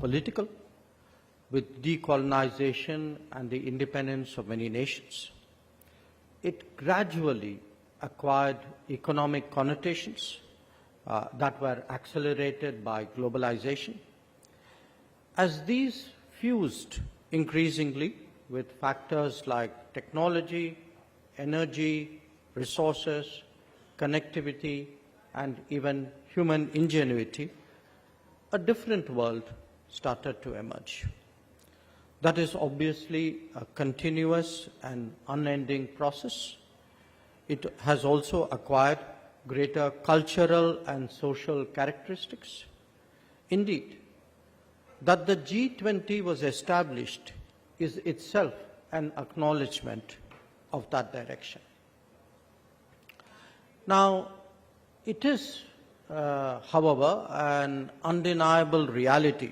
political, with decolonization and the independence of many nations. It gradually acquired economic connotations that were accelerated by globalization. As these fused increasingly with factors like technology, energy, resources, connectivity, and even human ingenuity, a different world started to emerge. That is obviously a continuous and unending process. It has also acquired greater cultural and social characteristics. Indeed, that the G20 was established is itself an acknowledgement of that direction. Now, it is, however, an undeniable reality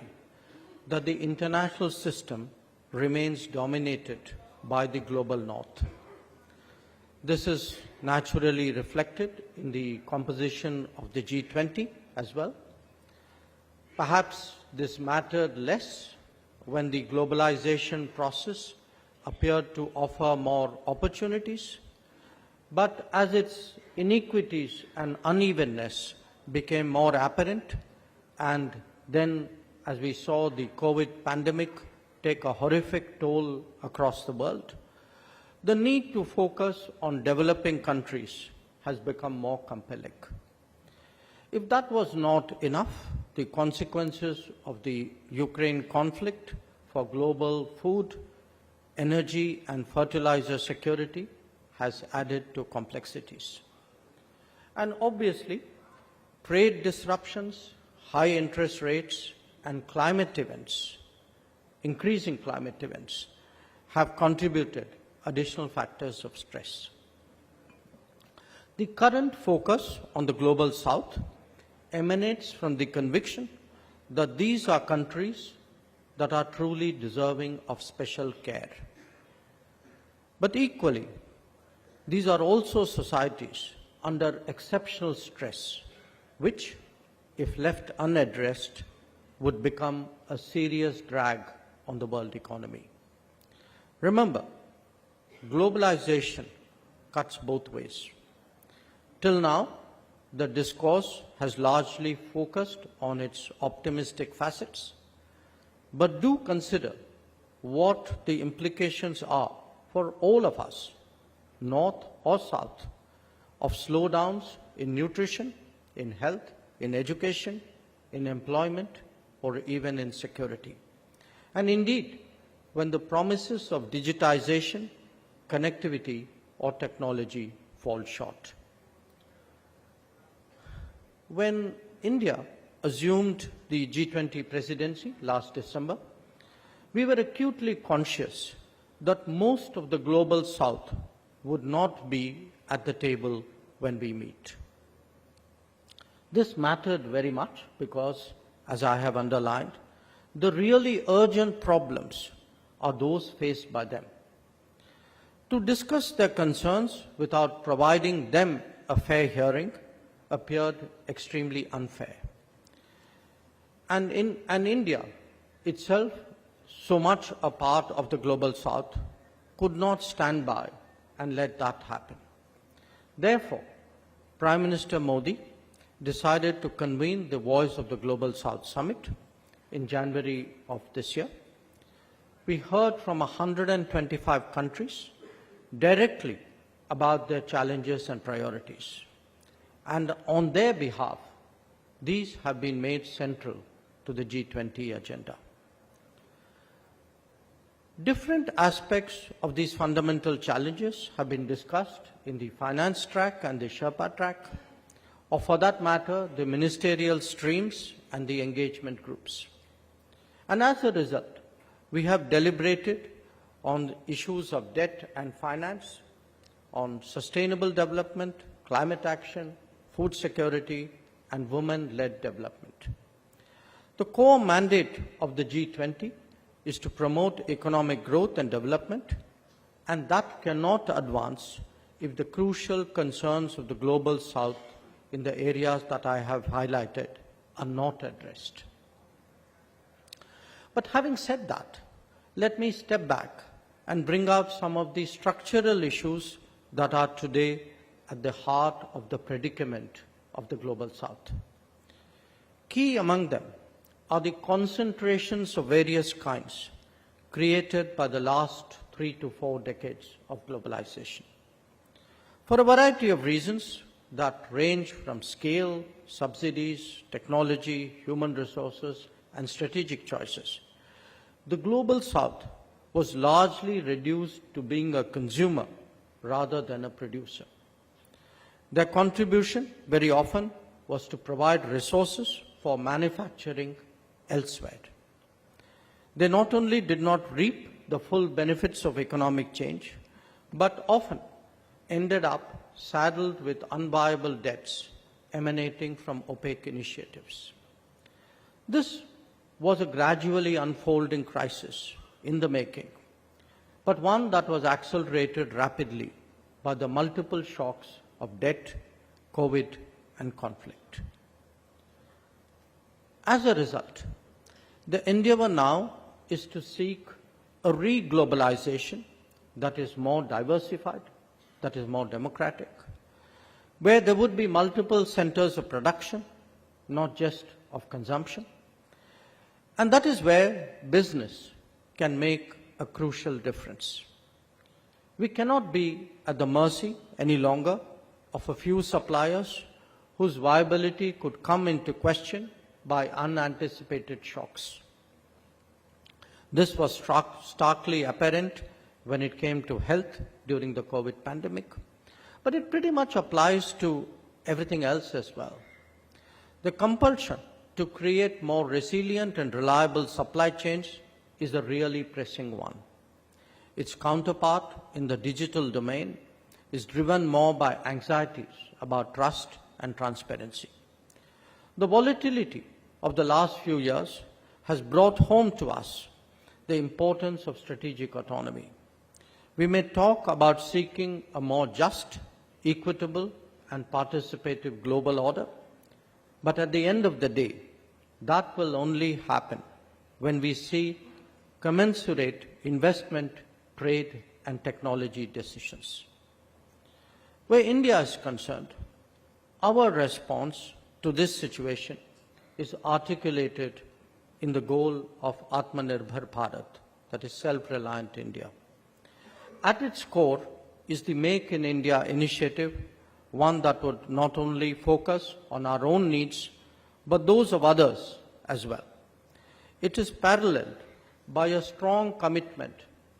that the international system remains dominated by the global north. This is naturally reflected in the composition of the G20 as well. Perhaps this mattered less when the globalization process appeared to offer more opportunities, but as its inequities and unevenness became more apparent, and then as we saw the COVID pandemic take a horrific toll across the world, the need to focus on developing countries has become more compelling. If that was not enough, the consequences of the Ukraine conflict for global food, energy, and fertilizer security has added to complexities. And obviously, trade disruptions, high interest rates, and climate events, increasing climate events, have contributed additional factors of stress. The current focus on the global south emanates from the conviction that these are countries that are truly deserving of special care. But equally, these are also societies under exceptional stress, which, if left unaddressed, would become a serious drag on the world economy. Remember, globalization cuts both ways. Till now, the discourse has largely focused on its optimistic facets, but do consider what the implications are for all of us, north or south, of slowdowns in nutrition, in health, in education, in employment, or even in security. And indeed, when the promises of digitization, connectivity, or technology fall short. When India assumed the G20 presidency last December, we were acutely conscious that most of the global south would not be at the table when we meet. This mattered very much because, as I have underlined, the really urgent problems are those faced by them. To discuss their concerns without providing them a fair hearing appeared extremely unfair. And India itself, so much a part of the global south, could not stand by and let that happen. Therefore, Prime Minister Modi decided to convene the Voice of the Global South Summit in January of this year. We heard from 125 countries directly about their challenges and priorities. And on their behalf, these have been made central to the G20 agenda. Different aspects of these fundamental challenges have been discussed in the finance track and the Sherpa track, or for that matter, the ministerial streams and the engagement groups. And as a result, we have deliberated on issues of debt and finance, on sustainable development, climate action, food security, and women-led development. The core mandate of the G20 is to promote economic growth and development, and that cannot advance if the crucial concerns of the global south in the areas that I have highlighted are not addressed. But having said that, let me step back and bring out some of the structural issues that are today at the heart of the predicament of the Global South. Key among them are the concentrations of various kinds created by the last 3 to 4 decades of globalization. For a variety of reasons that range from scale, subsidies, technology, human resources, and strategic choices, the Global South was largely reduced to being a consumer rather than a producer. Their contribution very often was to provide resources for manufacturing elsewhere. They not only did not reap the full benefits of economic change, but often ended up saddled with unviable debts emanating from opaque initiatives. This was a gradually unfolding crisis in the making, but one that was accelerated rapidly by the multiple shocks of debt, COVID, and conflict. As a result, the endeavor now is to seek a re-globalization that is more diversified, that is more democratic, where there would be multiple centers of production, not just of consumption. And that is where business can make a crucial difference. We cannot be at the mercy any longer of a few suppliers whose viability could come into question by unanticipated shocks. This was starkly apparent when it came to health during the COVID pandemic, but it pretty much applies to everything else as well. The compulsion to create more resilient and reliable supply chains is a really pressing one. Its counterpart in the digital domain is driven more by anxieties about trust and transparency. The volatility of the last few years has brought home to us the importance of strategic autonomy. We may talk about seeking a more just, equitable, and participative global order, but at the end of the day, that will only happen when we see commensurate investment, trade, and technology decisions. Where India is concerned, our response to this situation is articulated in the goal of Atmanirbhar Bharat, that is self-reliant India. At its core is the Make in India initiative, one that would not only focus on our own needs, but those of others as well. It is paralleled by a strong commitment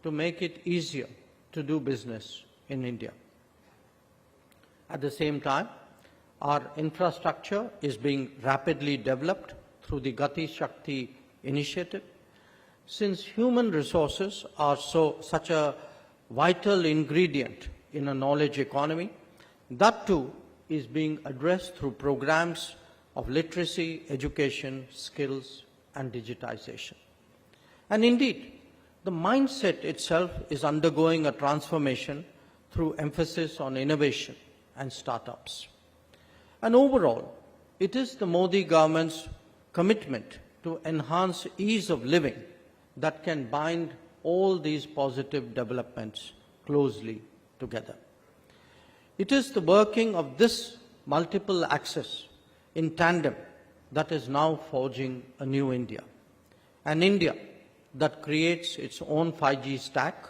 to make it easier to do business in India. At the same time, our infrastructure is being rapidly developed through the Gati Shakti initiative. Since human resources are such a vital ingredient in a knowledge economy, that too is being addressed through programs of literacy, education, skills, and digitization. And indeed, the mindset itself is undergoing a transformation through emphasis on innovation and startups. And overall, it is the Modi government's commitment to enhance ease of living that can bind all these positive developments closely together. It is the working of this multiple axis in tandem that is now forging a new India, an India that creates its own 5G stack,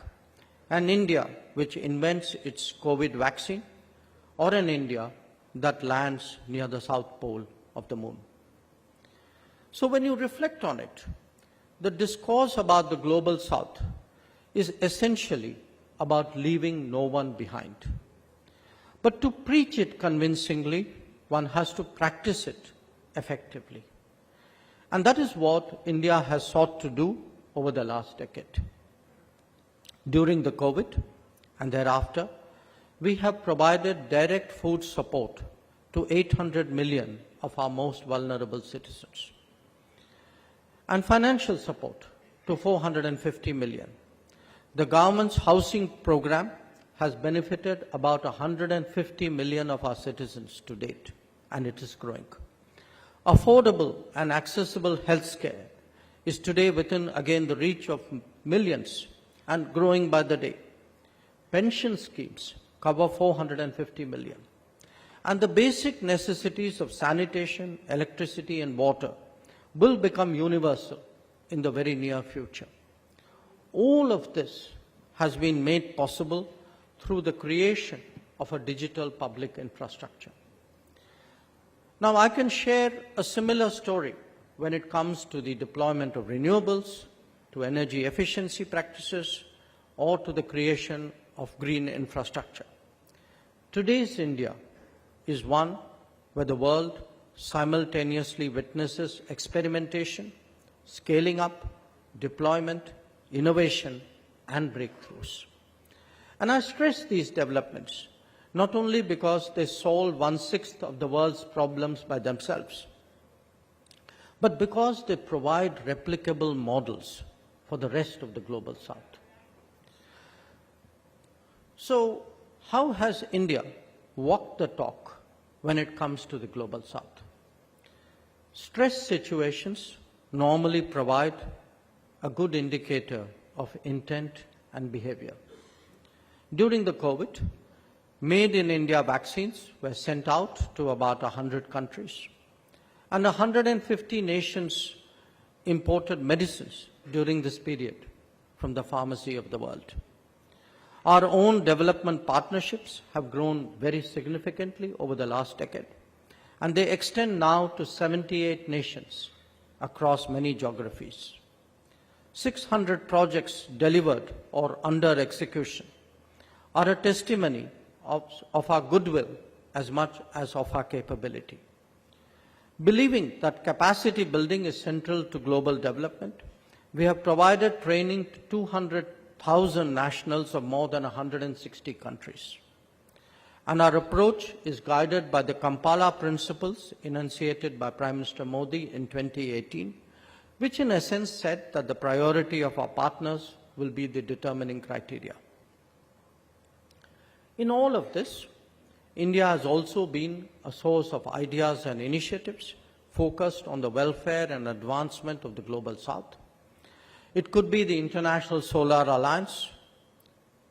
an India which invents its COVID vaccine, or an India that lands near the South Pole of the moon. So when you reflect on it, the discourse about the Global South is essentially about leaving no one behind. But to preach it convincingly, one has to practice it effectively. And that is what India has sought to do over the last decade. During the COVID and thereafter, we have provided direct food support to 800 million of our most vulnerable citizens, and financial support to 450 million. The government's housing program has benefited about 150 million of our citizens to date, and it is growing. Affordable and accessible health care is today within, again, the reach of millions and growing by the day. Pension schemes cover 450 million. And the basic necessities of sanitation, electricity, and water will become universal in the very near future. All of this has been made possible through the creation of a digital public infrastructure. Now, I can share a similar story when it comes to the deployment of renewables, to energy efficiency practices, or to the creation of green infrastructure. Today's India is one where the world simultaneously witnesses experimentation, scaling up, deployment, innovation, and breakthroughs. And I stress these developments not only because they solve 1/6 of the world's problems by themselves, but because they provide replicable models for the rest of the global South. So, how has India walked the talk when it comes to the global South? Stress situations normally provide a good indicator of intent and behavior. During the COVID, made in India vaccines were sent out to about 100 countries, and 150 nations imported medicines during this period from the pharmacy of the world. Our own development partnerships have grown very significantly over the last decade, and they extend now to 78 nations across many geographies. 600 projects delivered or under execution are a testimony of our goodwill as much as of our capability. Believing that capacity building is central to global development, we have provided training to 200,000 nationals of more than 160 countries. And our approach is guided by the Kampala principles enunciated by Prime Minister Modi in 2018, which in essence said that the priority of our partners will be the determining criteria. In all of this, India has also been a source of ideas and initiatives focused on the welfare and advancement of the global South. It could be the International Solar Alliance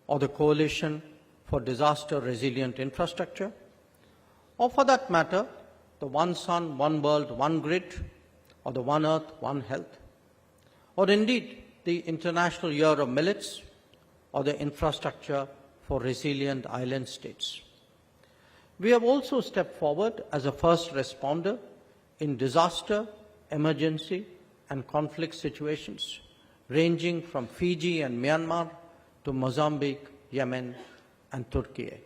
or the Coalition for Disaster Resilient Infrastructure, or for that matter, the One Sun, One World, One Grid, or the One Earth, One Health, or indeed the International Year of Millets, or the Infrastructure for Resilient Island States. We have also stepped forward as a first responder in disaster, emergency, and conflict situations, ranging from Fiji and Myanmar to Mozambique, Yemen, and Turkey.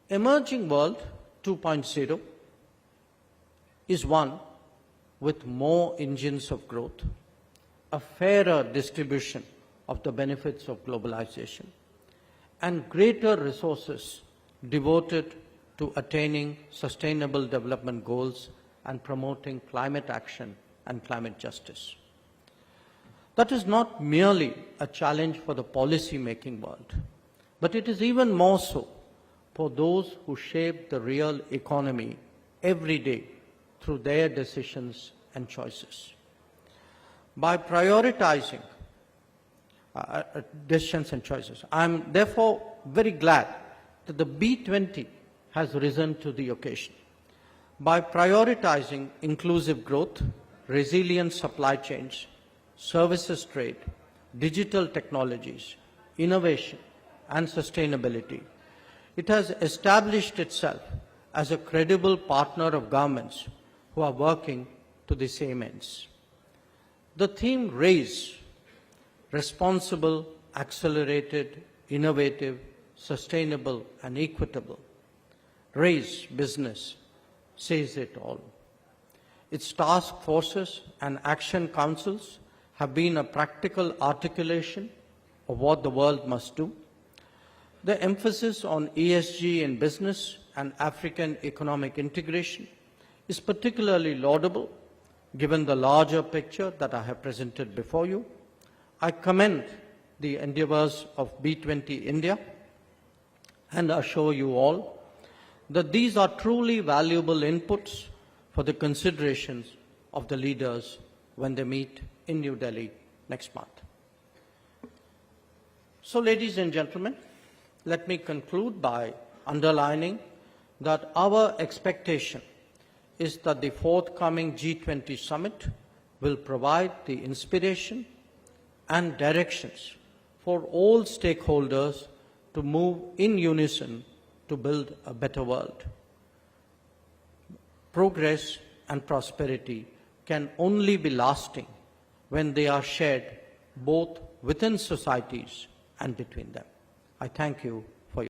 Emerging World 2.0 is one with more engines of growth, a fairer distribution of the benefits of globalization, and greater resources devoted to attaining sustainable development goals and promoting climate action and climate justice. That is not merely a challenge for the policy-making world, but it is even more so for those who shape the real economy every day through their decisions and choices. By prioritizing decisions and choices, I am therefore very glad that the B20 has risen to the occasion. By prioritizing inclusive growth, resilient supply chains, services trade, digital technologies, innovation, and sustainability, it has established itself as a credible partner of governments who are working to the same ends. The theme RAISE, responsible, accelerated, innovative, sustainable, and equitable, RAISE business says it all. Its task forces and action councils have been a practical articulation of what the world must do. The emphasis on ESG in business and African economic integration is particularly laudable given the larger picture that I have presented before you. I commend the endeavors of B20 India and assure you all that these are truly valuable inputs for the considerations of the leaders when they meet in New Delhi next month. So, ladies and gentlemen, let me conclude by underlining that our expectation is that the forthcoming G20 Summit will provide the inspiration and directions for all stakeholders to move in unison to build a better world. Progress and prosperity can only be lasting when they are shared both within societies and between them. I thank you